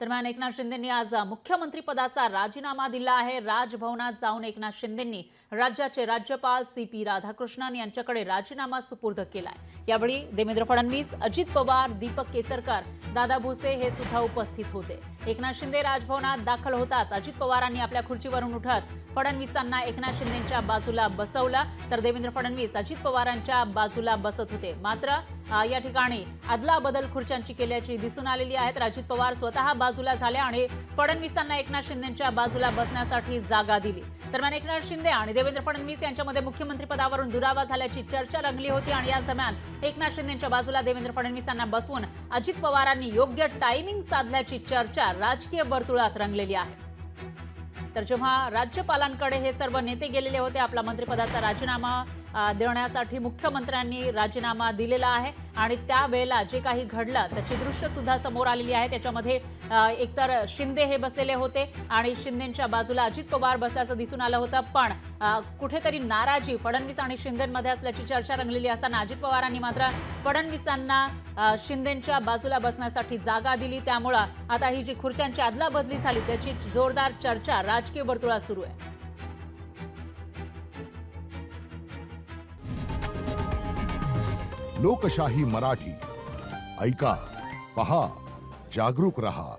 दरम्यान एकनाथ शिंदेंनी आज मुख्यमंत्री पदाचा राजीनामा दिला आहे। राजभवनात जाऊन एकनाथ शिंदेंनी राज्याचे राज्यपाल CP राधाकृष्णन यांच्याकडे राजीनामा सुपूर्द केलाय। यावेळी देवेंद्र फडणवीस, अजित पवार, दीपक केसरकर, दादा भुसे हे सुद्धा उपस्थित होते। एकनाथ शिंदे राजभवनात दाखल होताच अजित पवारांनी आपल्या खुर्चीवरून उठत फडणवीसांना एकनाथ शिंदेंच्या बाजूला बसवला, तर देवेंद्र फडणवीस अजित पवारांच्या बाजूला बसत होते। मात्र या ठिकाणी अदलाबदल खुर्च्यांची केल्याची दिसून आलेली आहे। तर अजित पवार स्वतः बाजूला झाले आणि फडणवीसांना एकनाथ शिंदेंच्या बाजूला बसण्यासाठी जागा दिली। दरम्यान एकनाथ शिंदे आणि देवेंद्र फडणवीस यांच्यामध्ये मुख्यमंत्री पदावरून दुरावा झाल्याची चर्चा रंगली होती आणि या दरम्यान एकनाथ शिंदेंच्या बाजूला देवेंद्र फडणवीसांना बसवून अजित पवारांनी योग्य टायमिंग साधल्याची चर्चा राजकीय वर्तुळात रंगलेली आहे। तर जेव्हा राज्यपालांकडे हे सर्व नेते गेलेले होते आपला मंत्रिपदाचा राजीनामा देण्यासाठी, मुख्यमंत्र्यांनी राजीनामा दिलेला आहे आणि त्यावेळेला जे काही घडलं त्याची दृश्य सुद्धा समोर आलेली आहे। त्याच्यामध्ये एकतर शिंदे हे बसलेले होते आणि शिंदेंच्या बाजूला अजित पवार बसल्याचं दिसून आलं होतं, पण कुठेतरी नाराजी फडणवीस आणि शिंदेंमध्ये असल्याची चर्चा रंगलेली असताना अजित पवारांनी मात्र फडणवीसांना शिंदेंच्या बाजूला बसण्यासाठी जागा दिली। त्यामुळे आता ही जी खुर्च्यांची अदलाबदली झाली त्याची जोरदार चर्चा राजकीय वर्तुळात सुरू आहे। लोकशाही मराठी ऐका, पहा, जागरूक रहा।